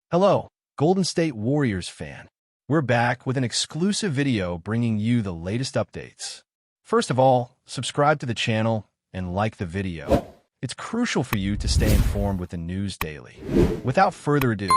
Hello, Golden State Warriors fan. We're back with an exclusive video bringing you the latest updates. First of all, subscribe to the channel and like the video. It's crucial for you to stay informed with the news daily. Without further ado,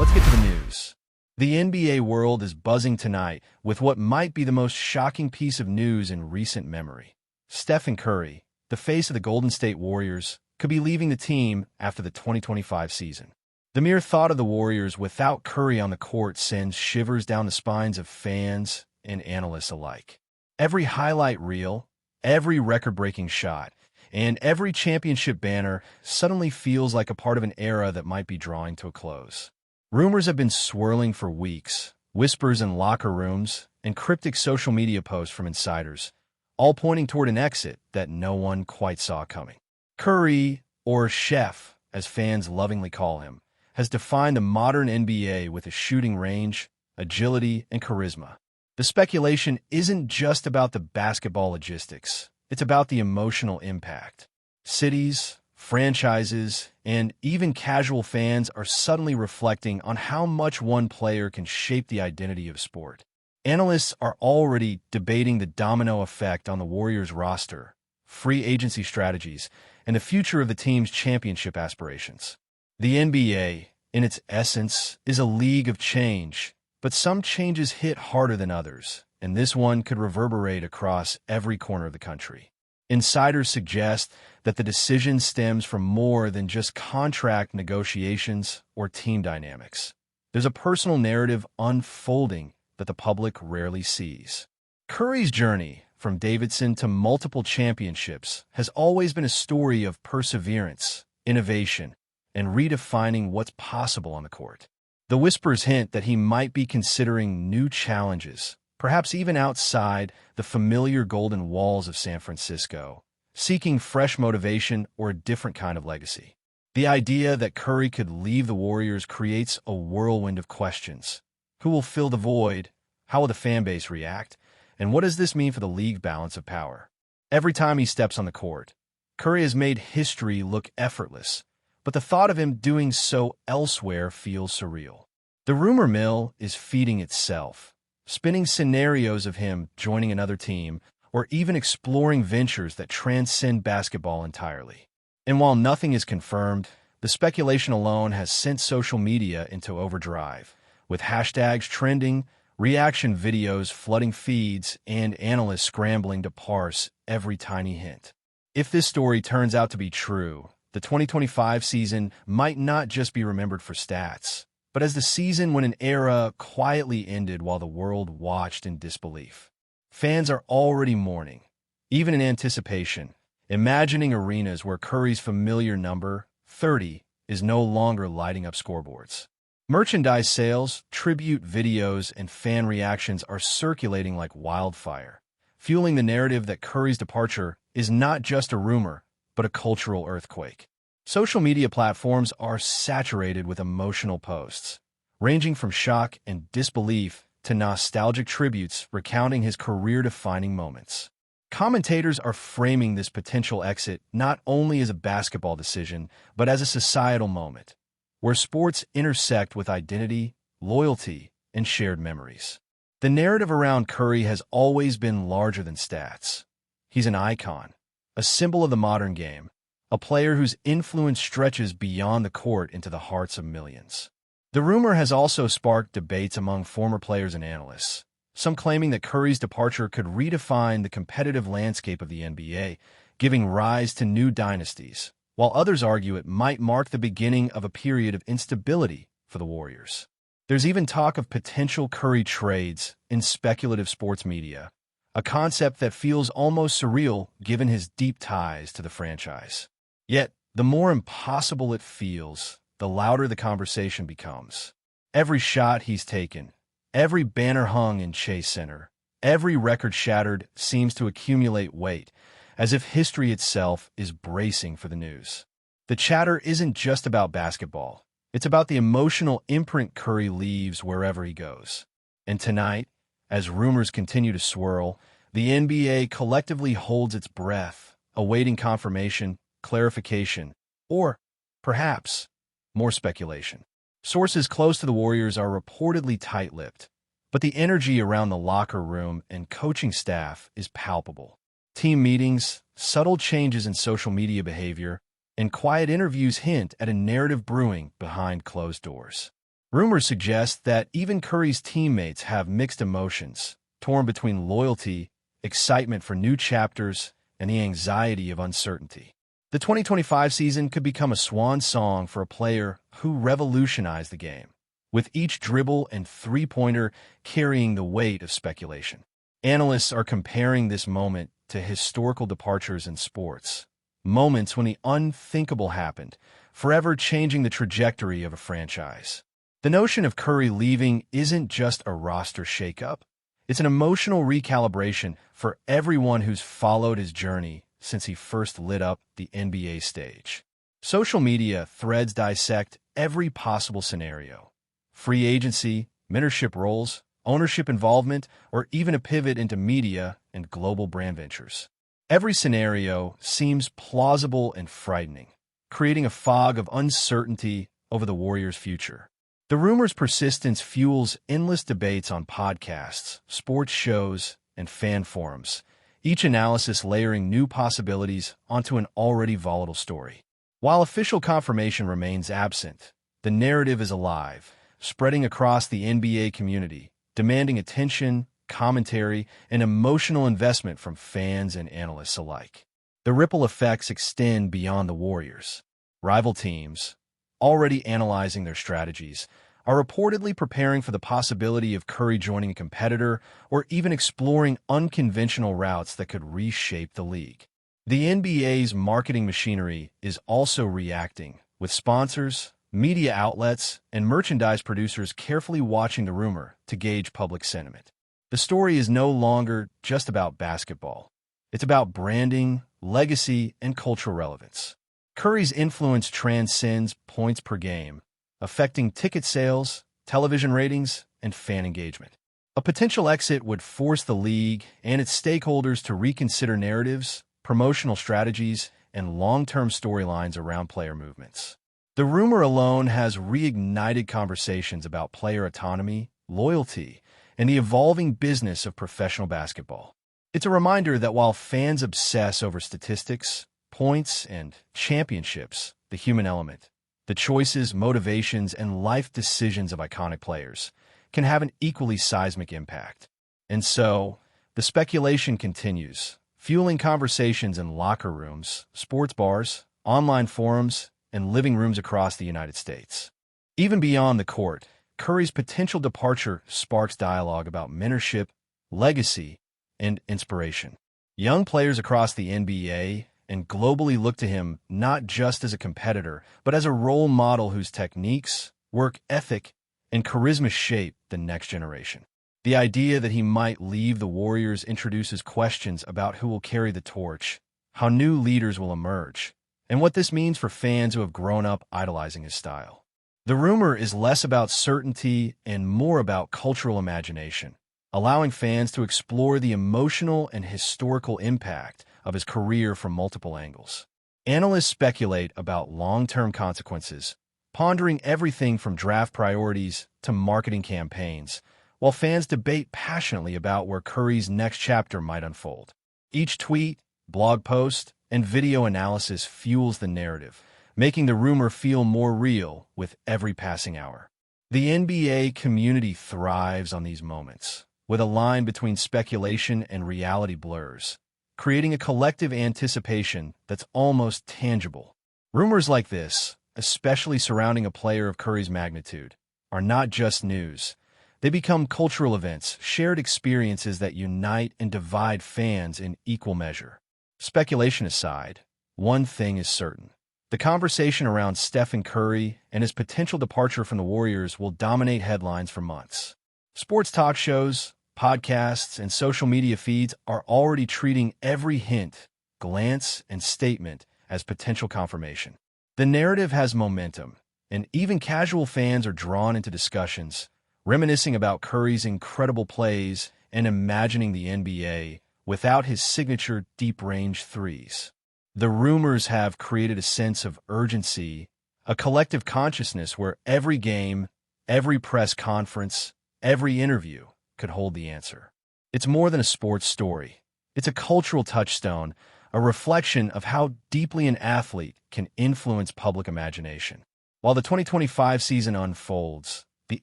let's get to the news. The NBA world is buzzing tonight with what might be the most shocking piece of news in recent memory. Stephen Curry, the face of the Golden State Warriors, could be leaving the team after the 2025 season. The mere thought of the Warriors without Curry on the court sends shivers down the spines of fans and analysts alike. Every highlight reel, every record-breaking shot, and every championship banner suddenly feels like a part of an era that might be drawing to a close. Rumors have been swirling for weeks, whispers in locker rooms, and cryptic social media posts from insiders, all pointing toward an exit that no one quite saw coming. Curry, or Chef, as fans lovingly call him, has defined the modern NBA with his shooting range, agility, and charisma. The speculation isn't just about the basketball logistics. It's about the emotional impact. Cities, franchises, and even casual fans are suddenly reflecting on how much one player can shape the identity of sport. Analysts are already debating the domino effect on the Warriors roster, free agency strategies, and the future of the team's championship aspirations. The NBA, in its essence, is a league of change, but some changes hit harder than others, and this one could reverberate across every corner of the country. Insiders suggest that the decision stems from more than just contract negotiations or team dynamics. There's a personal narrative unfolding that the public rarely sees. Curry's journey from Davidson to multiple championships has always been a story of perseverance, innovation, and redefining what's possible on the court. The whispers hint that he might be considering new challenges, perhaps even outside the familiar golden walls of San Francisco, seeking fresh motivation or a different kind of legacy. The idea that Curry could leave the Warriors creates a whirlwind of questions. Who will fill the void? How will the fan base react? And what does this mean for the league balance of power? Every time he steps on the court, Curry has made history look effortless, but the thought of him doing so elsewhere feels surreal. The rumor mill is feeding itself, spinning scenarios of him joining another team or even exploring ventures that transcend basketball entirely. And while nothing is confirmed, the speculation alone has sent social media into overdrive, with hashtags trending, reaction videos flooding feeds, and analysts scrambling to parse every tiny hint. If this story turns out to be true, the 2025 season might not just be remembered for stats, but as the season when an era quietly ended while the world watched in disbelief. Fans are already mourning, even in anticipation, imagining arenas where Curry's familiar number, 30, is no longer lighting up scoreboards. Merchandise sales, tribute videos, and fan reactions are circulating like wildfire, fueling the narrative that Curry's departure is not just a rumor, but a cultural earthquake. Social media platforms are saturated with emotional posts, ranging from shock and disbelief to nostalgic tributes recounting his career-defining moments. Commentators are framing this potential exit not only as a basketball decision, but as a societal moment, where sports intersect with identity, loyalty, and shared memories. The narrative around Curry has always been larger than stats. He's an icon, a symbol of the modern game, a player whose influence stretches beyond the court into the hearts of millions. The rumor has also sparked debates among former players and analysts, some claiming that Curry's departure could redefine the competitive landscape of the NBA, giving rise to new dynasties, while others argue it might mark the beginning of a period of instability for the Warriors. There's even talk of potential Curry trades in speculative sports media, a concept that feels almost surreal given his deep ties to the franchise. Yet, the more impossible it feels, the louder the conversation becomes. Every shot he's taken, every banner hung in Chase Center, every record shattered seems to accumulate weight, as if history itself is bracing for the news. The chatter isn't just about basketball. It's about the emotional imprint Curry leaves wherever he goes. And tonight, as rumors continue to swirl, the NBA collectively holds its breath, awaiting confirmation, clarification, or, perhaps, more speculation. Sources close to the Warriors are reportedly tight-lipped, but the energy around the locker room and coaching staff is palpable. Team meetings, subtle changes in social media behavior, and quiet interviews hint at a narrative brewing behind closed doors. Rumors suggest that even Curry's teammates have mixed emotions, torn between loyalty, excitement for new chapters, and the anxiety of uncertainty. The 2025 season could become a swan song for a player who revolutionized the game, with each dribble and three-pointer carrying the weight of speculation. Analysts are comparing this moment to historical departures in sports, moments when the unthinkable happened, forever changing the trajectory of a franchise. The notion of Curry leaving isn't just a roster shakeup. It's an emotional recalibration for everyone who's followed his journey since he first lit up the NBA stage. Social media threads dissect every possible scenario: free agency, mentorship roles, ownership involvement, or even a pivot into media and global brand ventures. Every scenario seems plausible and frightening, creating a fog of uncertainty over the Warriors' future. The rumor's persistence fuels endless debates on podcasts, sports shows, and fan forums, each analysis layering new possibilities onto an already volatile story. While official confirmation remains absent, the narrative is alive, spreading across the NBA community, demanding attention, commentary, and emotional investment from fans and analysts alike. The ripple effects extend beyond the Warriors. Rival teams, already analyzing their strategies, are reportedly preparing for the possibility of Curry joining a competitor or even exploring unconventional routes that could reshape the league. The NBA's marketing machinery is also reacting, with sponsors, media outlets, and merchandise producers carefully watching the rumor to gauge public sentiment. The story is no longer just about basketball. It's about branding, legacy, and cultural relevance. Curry's influence transcends points per game, affecting ticket sales, television ratings, and fan engagement. A potential exit would force the league and its stakeholders to reconsider narratives, promotional strategies, and long-term storylines around player movements. The rumor alone has reignited conversations about player autonomy, loyalty, and the evolving business of professional basketball. It's a reminder that while fans obsess over statistics, points, and championships, the human element, the choices, motivations, and life decisions of iconic players, can have an equally seismic impact. And so, the speculation continues, fueling conversations in locker rooms, sports bars, online forums, and living rooms across the United States. Even beyond the court, Curry's potential departure sparks dialogue about mentorship, legacy, and inspiration. Young players across the NBA and globally look to him not just as a competitor, but as a role model whose techniques, work ethic, and charisma shape the next generation. The idea that he might leave the Warriors introduces questions about who will carry the torch, how new leaders will emerge, and what this means for fans who have grown up idolizing his style. The rumor is less about certainty and more about cultural imagination, allowing fans to explore the emotional and historical impact of his career from multiple angles. Analysts speculate about long-term consequences, pondering everything from draft priorities to marketing campaigns, while fans debate passionately about where Curry's next chapter might unfold. Each tweet, blog post, and video analysis fuels the narrative, making the rumor feel more real with every passing hour. The NBA community thrives on these moments, with a line between speculation and reality blurs, creating a collective anticipation that's almost tangible. Rumors like this, especially surrounding a player of Curry's magnitude, are not just news. They become cultural events, shared experiences that unite and divide fans in equal measure. Speculation aside, one thing is certain. The conversation around Stephen Curry and his potential departure from the Warriors will dominate headlines for months. Sports talk shows, podcasts, and social media feeds are already treating every hint, glance, and statement as potential confirmation. The narrative has momentum, and even casual fans are drawn into discussions, reminiscing about Curry's incredible plays and imagining the NBA without his signature deep-range threes. The rumors have created a sense of urgency, a collective consciousness where every game, every press conference, every interview could hold the answer. It's more than a sports story. It's a cultural touchstone, a reflection of how deeply an athlete can influence public imagination. While the 2025 season unfolds, the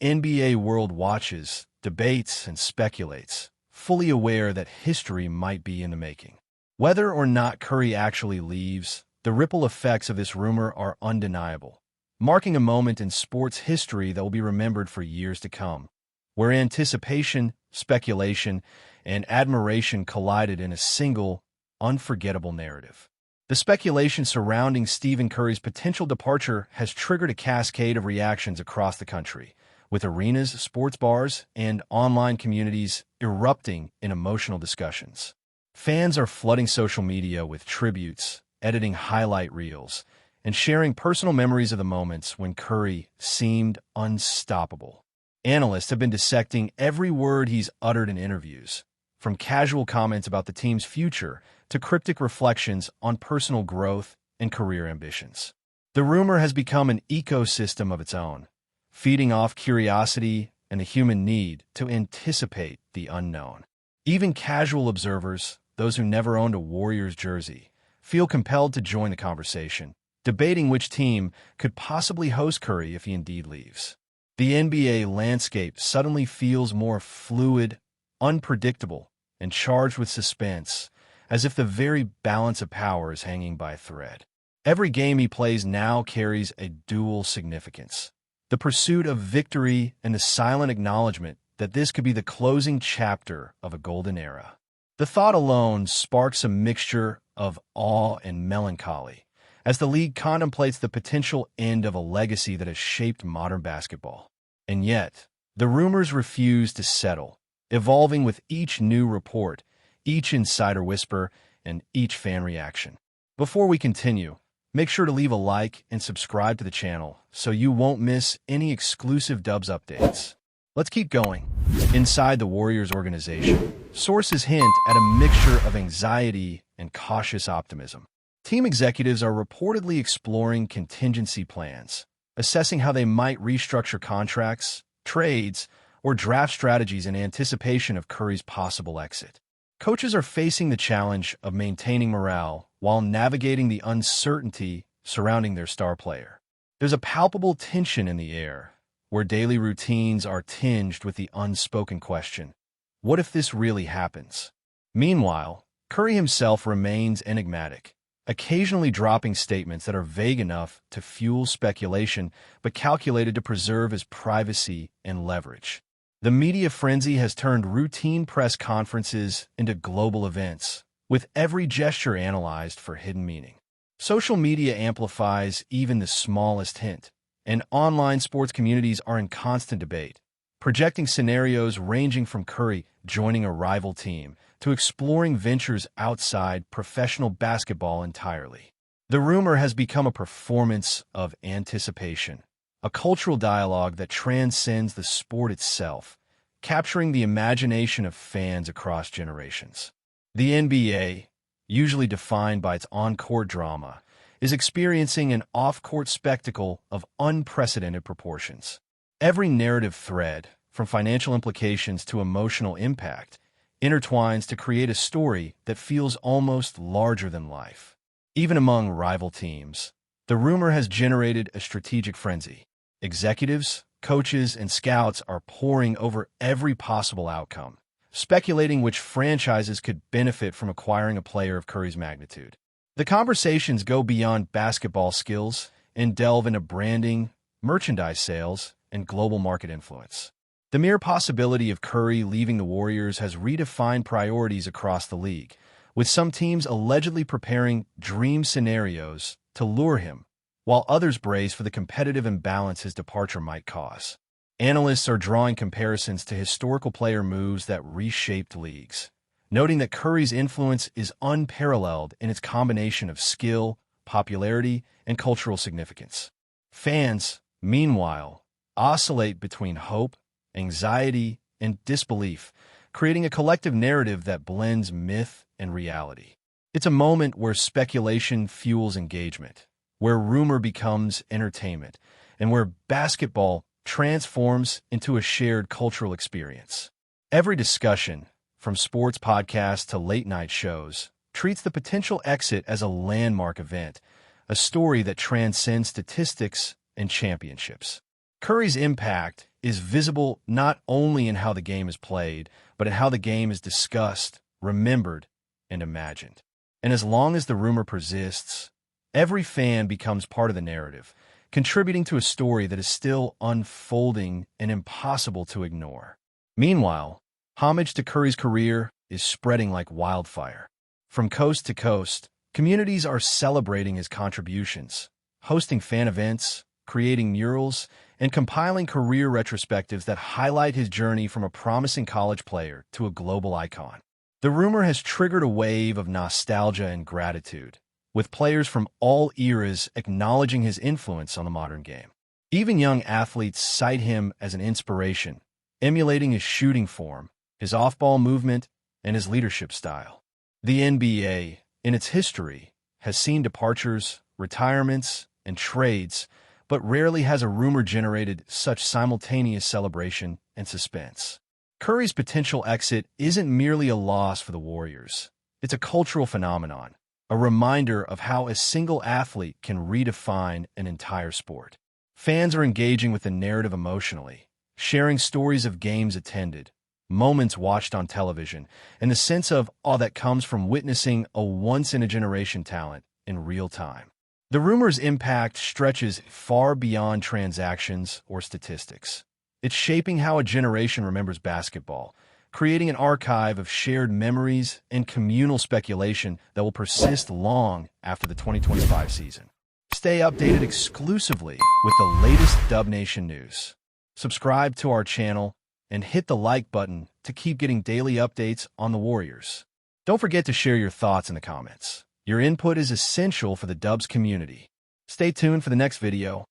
NBA world watches, debates, and speculates, fully aware that history might be in the making. Whether or not Curry actually leaves, the ripple effects of this rumor are undeniable, marking a moment in sports history that will be remembered for years to come, where anticipation, speculation, and admiration collided in a single, unforgettable narrative. The speculation surrounding Stephen Curry's potential departure has triggered a cascade of reactions across the country, with arenas, sports bars, and online communities erupting in emotional discussions. Fans are flooding social media with tributes, editing highlight reels, and sharing personal memories of the moments when Curry seemed unstoppable. Analysts have been dissecting every word he's uttered in interviews, from casual comments about the team's future to cryptic reflections on personal growth and career ambitions. The rumor has become an ecosystem of its own, feeding off curiosity and the human need to anticipate the unknown. Even casual observers, those who never owned a Warriors jersey, feel compelled to join the conversation, debating which team could possibly host Curry if he indeed leaves. The NBA landscape suddenly feels more fluid, unpredictable, and charged with suspense, as if the very balance of power is hanging by a thread. Every game he plays now carries a dual significance: the pursuit of victory and the silent acknowledgement that this could be the closing chapter of a golden era. The thought alone sparks a mixture of awe and melancholy as the league contemplates the potential end of a legacy that has shaped modern basketball. And yet, the rumors refuse to settle, evolving with each new report, each insider whisper, and each fan reaction. Before we continue, make sure to leave a like and subscribe to the channel so you won't miss any exclusive Dubs updates. Let's keep going. Inside the Warriors organization, sources hint at a mixture of anxiety and cautious optimism. Team executives are reportedly exploring contingency plans, assessing how they might restructure contracts, trades, or draft strategies in anticipation of Curry's possible exit. Coaches are facing the challenge of maintaining morale while navigating the uncertainty surrounding their star player. There's a palpable tension in the air, where daily routines are tinged with the unspoken question, what if this really happens? Meanwhile, Curry himself remains enigmatic, occasionally dropping statements that are vague enough to fuel speculation but calculated to preserve his privacy and leverage. The media frenzy has turned routine press conferences into global events, with every gesture analyzed for hidden meaning. Social media amplifies even the smallest hint, and online sports communities are in constant debate, projecting scenarios ranging from Curry joining a rival team to exploring ventures outside professional basketball entirely. The rumor has become a performance of anticipation, a cultural dialogue that transcends the sport itself, capturing the imagination of fans across generations. The NBA, usually defined by its on-court drama, is experiencing an off-court spectacle of unprecedented proportions. Every narrative thread, from financial implications to emotional impact, intertwines to create a story that feels almost larger than life. Even among rival teams, the rumor has generated a strategic frenzy. Executives, coaches, and scouts are poring over every possible outcome, speculating which franchises could benefit from acquiring a player of Curry's magnitude. The conversations go beyond basketball skills and delve into branding, merchandise sales, and global market influence. The mere possibility of Curry leaving the Warriors has redefined priorities across the league, with some teams allegedly preparing dream scenarios to lure him, while others brace for the competitive imbalance his departure might cause. Analysts are drawing comparisons to historical player moves that reshaped leagues, noting that Curry's influence is unparalleled in its combination of skill, popularity, and cultural significance. Fans, meanwhile, oscillate between hope, anxiety, and disbelief, creating a collective narrative that blends myth and reality. It's a moment where speculation fuels engagement, where rumor becomes entertainment, and where basketball transforms into a shared cultural experience. Every discussion, from sports podcasts to late-night shows, treats the potential exit as a landmark event, a story that transcends statistics and championships. Curry's impact is visible not only in how the game is played, but in how the game is discussed, remembered, and imagined. And as long as the rumor persists, every fan becomes part of the narrative, contributing to a story that is still unfolding and impossible to ignore. Meanwhile, homage to Curry's career is spreading like wildfire. From coast to coast, communities are celebrating his contributions, hosting fan events, creating murals, and compiling career retrospectives that highlight his journey from a promising college player to a global icon. The rumor has triggered a wave of nostalgia and gratitude, with players from all eras acknowledging his influence on the modern game. Even young athletes cite him as an inspiration, emulating his shooting form, his off-ball movement, and his leadership style. The NBA, in its history, has seen departures, retirements, and trades, but rarely has a rumor generated such simultaneous celebration and suspense. Curry's potential exit isn't merely a loss for the Warriors. It's a cultural phenomenon, a reminder of how a single athlete can redefine an entire sport. Fans are engaging with the narrative emotionally, sharing stories of games attended, moments watched on television, and the sense of awe that comes from witnessing a once-in-a-generation talent in real time. The rumor's impact stretches far beyond transactions or statistics. It's shaping how a generation remembers basketball, creating an archive of shared memories and communal speculation that will persist long after the 2025 season. Stay updated exclusively with the latest Dub Nation news. Subscribe to our channel and hit the like button to keep getting daily updates on the Warriors. Don't forget to share your thoughts in the comments. Your input is essential for the Dubs community. Stay tuned for the next video.